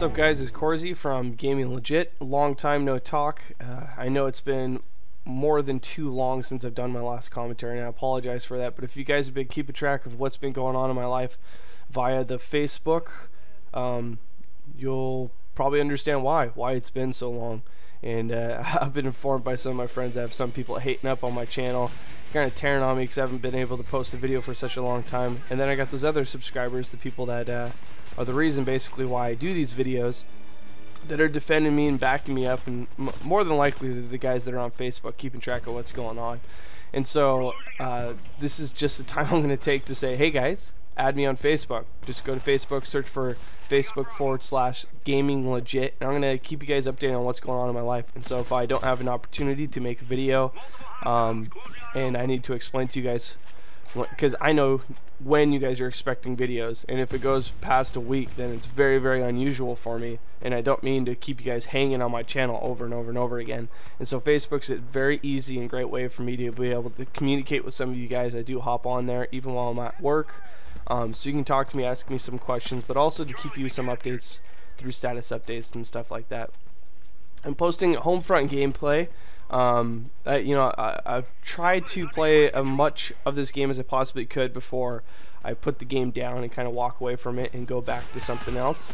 What's up, guys? It's Corzi from Gaming Legit. Long time no talk. I know it's been more than too long since I've done my last commentary, and I apologize for that. But if you guys have been keeping track of what's been going on in my life via the Facebook, you'll probably understand why it's been so long. And I've been informed by some of my friends that have some people hating up on my channel, kind of tearing on me because I haven't been able to post a video for such a long time. And then I got those other subscribers, the people that are the reason basically why I do these videos, that are defending me and backing me up, and more than likely they're the guys that are on Facebook keeping track of what's going on. And so this is just the time I'm going to take to say, hey guys, add me on Facebook. Just go to Facebook, search for Facebook/Gaming Legit, and I'm going to keep you guys updated on what's going on in my life. And so if I don't have an opportunity to make a video and I need to explain to you guys, because I know when you guys are expecting videos, and if it goes past a week, then it's very, very unusual for me, and I don't mean to keep you guys hanging on my channel over and over and over again. And so Facebook's a very easy and great way for me to be able to communicate with some of you guys. I do hop on there even while I'm at work, so you can talk to me, ask me some questions, but also to keep you some updates through status updates and stuff like that. I'm posting Homefront gameplay. I've tried to play as much of this game as I possibly could before I put the game down and kind of walk away from it and go back to something else,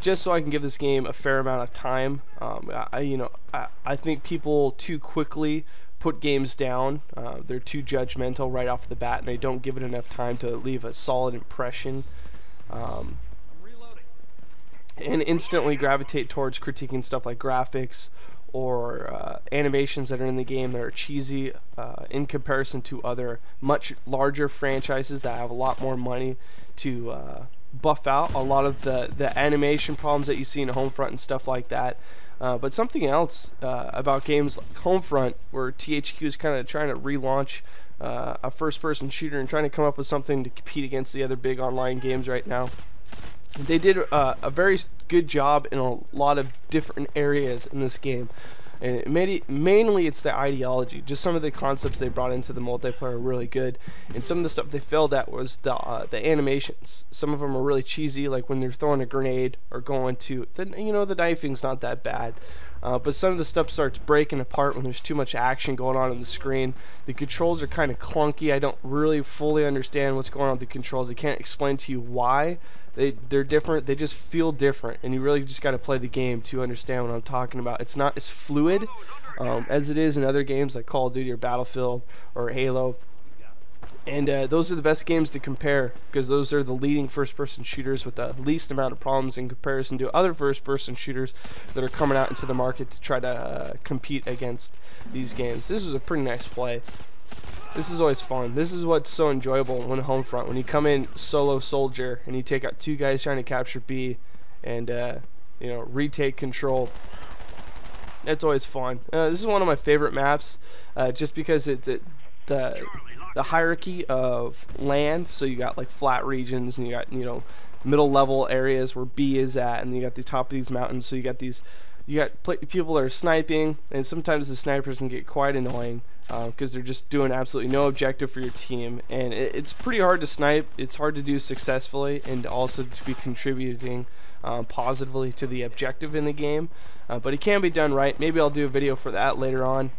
just so I can give this game a fair amount of time. I think people too quickly put games down. They're too judgmental right off the bat, and they don't give it enough time to leave a solid impression, and instantly gravitate towards critiquing stuff like graphics or animations that are in the game that are cheesy in comparison to other much larger franchises that have a lot more money to buff out a lot of the animation problems that you see in Homefront and stuff like that. But something else about games like Homefront, where THQ is kind of trying to relaunch a first-person shooter and trying to come up with something to compete against the other big online games right now. They did a very good job in a lot of different areas in this game, and mainly it's the ideology. Just some of the concepts they brought into the multiplayer are really good, and some of the stuff they failed at was the animations. Some of them are really cheesy, like when they're throwing a grenade or going to the knifing's not that bad. But some of the stuff starts breaking apart when there's too much action going on the screen. The controls are kind of clunky. I don't really fully understand what's going on with the controls. I can't explain to you why they're different. They just feel different, and you really just got to play the game to understand what I'm talking about. It's not as fluid as it is in other games like Call of Duty or Battlefield or Halo. And those are the best games to compare, because those are the leading first-person shooters with the least amount of problems in comparison to other first-person shooters that are coming out into the market to try to compete against these games. This is a pretty nice play. This is always fun. This is what's so enjoyable when Homefront, when you come in solo soldier and you take out two guys trying to capture B and retake control. That's always fun. This is one of my favorite maps, just because the hierarchy of land. So you got like flat regions, and you got middle level areas where B is at, and you got the top of these mountains. So you got people that are sniping, and sometimes the snipers can get quite annoying because they're just doing absolutely no objective for your team, and it's pretty hard to snipe. It's hard to do successfully and also to be contributing positively to the objective in the game, but it can be done right. Maybe I'll do a video for that later on.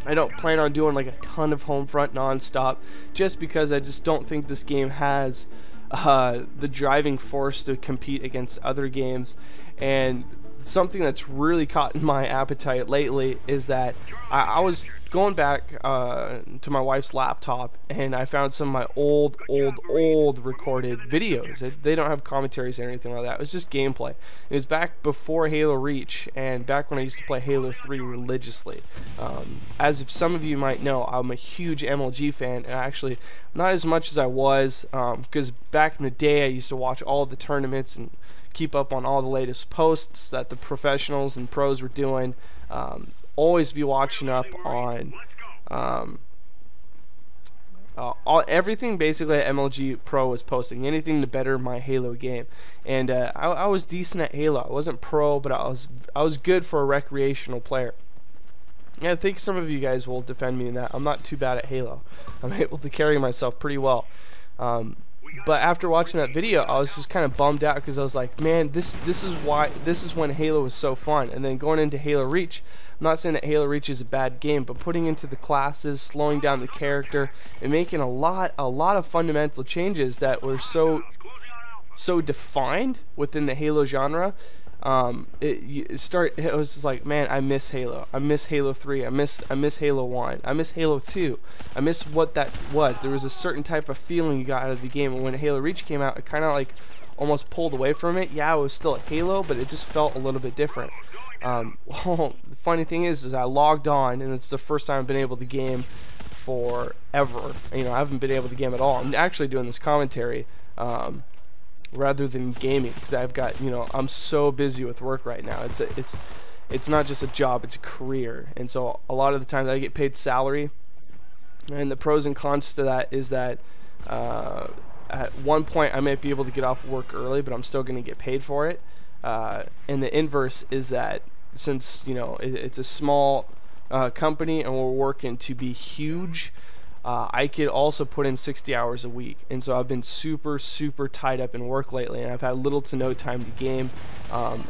I don't plan on doing like a ton of Homefront non-stop, just because I just don't think this game has the driving force to compete against other games. And something that's really caught my appetite lately is that I was going back to my wife's laptop, and I found some of my old recorded videos. They don't have commentaries or anything like that. It was just gameplay. It was back before Halo Reach, and back when I used to play Halo 3 religiously. As if some of you might know, I'm a huge MLG fan, and actually not as much as I was, because back in the day I used to watch all the tournaments and keep up on all the latest posts that the professionals and pros were doing. Always be watching up on everything basically that MLG Pro was posting, anything to better my Halo game. And I was decent at Halo. I wasn't pro, but I was good for a recreational player. And I think some of you guys will defend me in that. I'm not too bad at Halo. I'm able to carry myself pretty well. But after watching that video, I was just kind of bummed out because I was like, man, this is when Halo was so fun. And then going into Halo Reach, I'm not saying that Halo Reach is a bad game, but putting into the classes, slowing down the character, and making a lot of fundamental changes that were so defined within the Halo genre. It was just like, man, I miss Halo. I miss Halo 3. I miss Halo 1. I miss Halo 2. I miss what that was. There was a certain type of feeling you got out of the game, and when Halo Reach came out, it kind of like almost pulled away from it. Yeah, it was still a Halo, but it just felt a little bit different. Well, the funny thing is I logged on, and it's the first time I've been able to game forever. You know, I haven't been able to game at all. I'm actually doing this commentary rather than gaming, because I've got, you know, I'm so busy with work right now. It's not just a job, it's a career, and so a lot of the time I get paid salary. And the pros and cons to that is that at one point I might be able to get off work early, but I'm still going to get paid for it. And the inverse is that since, you know, it's a small company and we're working to be huge, I could also put in 60 hours a week, and so I've been super tied up in work lately, and I've had little to no time to game.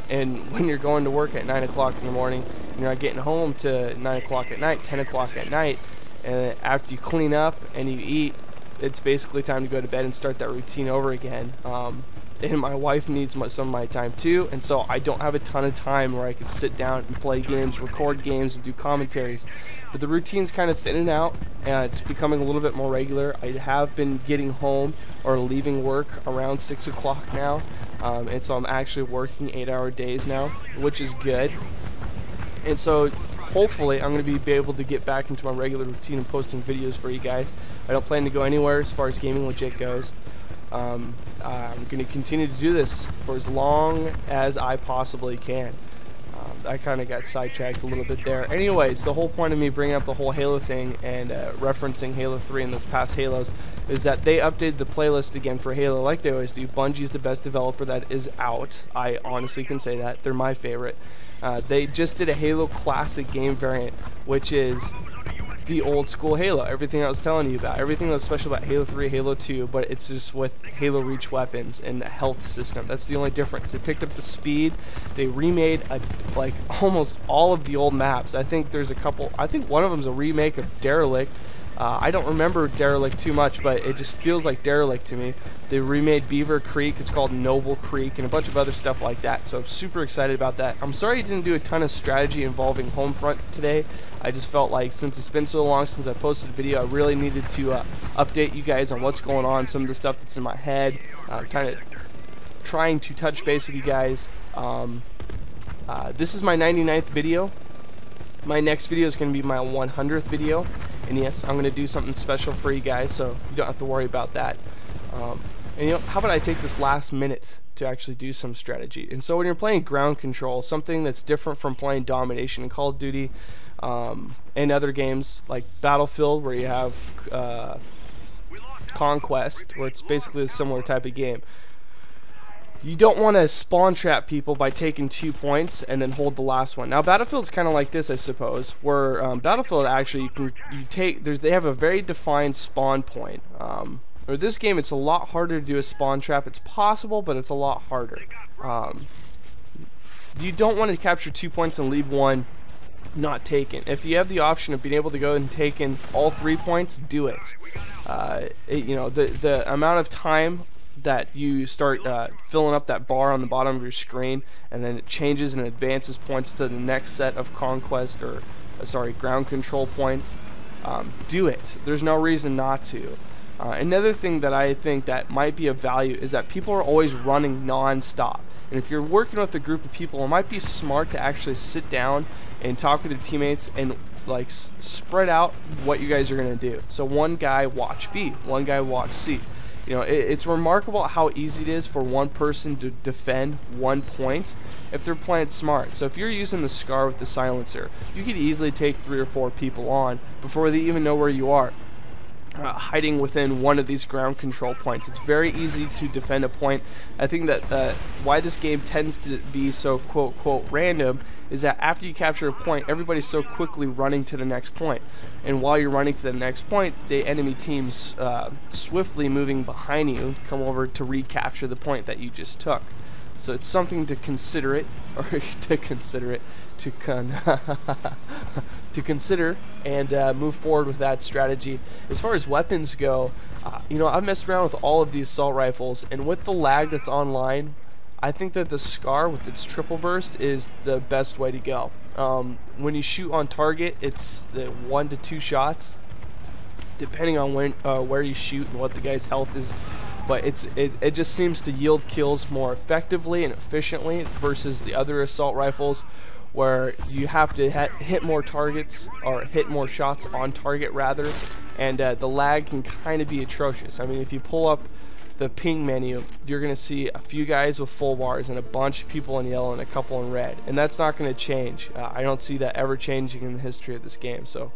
And when you're going to work at 9 o'clock in the morning, and you're not getting home to 9 o'clock at night, 10 o'clock at night, and after you clean up and you eat, it's basically time to go to bed and start that routine over again. And my wife needs some of my time too, and so I don't have a ton of time where I can sit down and play games, record games, and do commentaries. But the routine's kind of thinning out, and it's becoming a little bit more regular. I have been getting home or leaving work around 6 o'clock now, and so I'm actually working 8-hour days now, which is good. And so hopefully I'm going to be able to get back into my regular routine and posting videos for you guys. I don't plan to go anywhere as far as Gaming Legit goes. I'm going to continue to do this for as long as I possibly can. I kind of got sidetracked a little bit there. Anyways, the whole point of me bringing up the whole Halo thing and referencing Halo 3 and those past Halos is that they updated the playlist again for Halo like they always do. Bungie's the best developer that is out. I honestly can say that. They're my favorite. They just did a Halo Classic game variant, which is the old school Halo, everything I was telling you about, everything that's special about Halo 3, Halo 2, but it's just with Halo Reach weapons and the health system. That's the only difference. They picked up the speed. They remade like almost all of the old maps. I think there's a couple. I think one of them's a remake of Derelict. I don't remember Derelict too much, but it just feels like Derelict to me. They remade Beaver Creek. It's called Noble Creek, and a bunch of other stuff like that. So I'm super excited about that. I'm sorry I didn't do a ton of strategy involving Homefront today. I just felt like since it's been so long since I posted a video, I really needed to update you guys on what's going on, some of the stuff that's in my head, kind of trying to touch base with you guys. This is my 99th video. My next video is going to be my 100th video, and yes, I'm going to do something special for you guys, so you don't have to worry about that. And you know, how about I take this last minute to actually do some strategy? And so when you're playing ground control, something that's different from playing domination in Call of Duty and other games like Battlefield, where you have Conquest, where it's basically a similar type of game. You don't want to spawn trap people by taking 2 points and then hold the last one. Now Battlefield's kind of like this, I suppose, where Battlefield actually they have a very defined spawn point. Or this game, it's a lot harder to do a spawn trap. It's possible, but it's a lot harder. You don't want to capture 2 points and leave one not taken. If you have the option of being able to go and take in all 3 points, do it. You know, the amount of time that you start filling up that bar on the bottom of your screen, and then it changes and advances points to the next set of conquest or ground control points. Do it. There's no reason not to. Another thing that I think that might be of value is that people are always running non-stop, and if you're working with a group of people, it might be smart to actually sit down and talk with your teammates and like spread out what you guys are going to do. So one guy watch B, one guy watch C. You know, it's remarkable how easy it is for one person to defend 1 point if they're playing smart. So if you're using the SCAR with the silencer, you could easily take 3 or 4 people on before they even know where you are. hiding within one of these ground control points. It's very easy to defend a point. I think that why this game tends to be so quote random is that after you capture a point, everybody's so quickly running to the next point, and while you're running to the next point, the enemy team's swiftly moving behind you come over to recapture the point that you just took. So it's something to consider it, or to consider it, to consider and move forward with that strategy. As far as weapons go, you know, I've messed around with all of the assault rifles, and with the lag that's online, I think that the Scar with its triple burst is the best way to go. When you shoot on target, it's the 1 to 2 shots, depending on when, where you shoot and what the guy's health is. But it just seems to yield kills more effectively and efficiently versus the other assault rifles, where you have to hit more targets, or hit more shots on target rather, and the lag can kind of be atrocious. I mean, if you pull up the ping menu, you're going to see a few guys with full bars and a bunch of people in yellow and a couple in red, and that's not going to change. I don't see that ever changing in the history of this game. So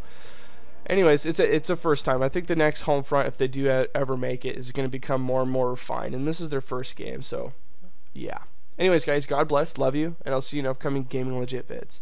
anyways, it's a first time. I think the next Homefront, if they do ever make it, is going to become more and more refined, and this is their first game, so yeah. Anyways, guys, God bless, love you, and I'll see you in upcoming Gaming Legit vids.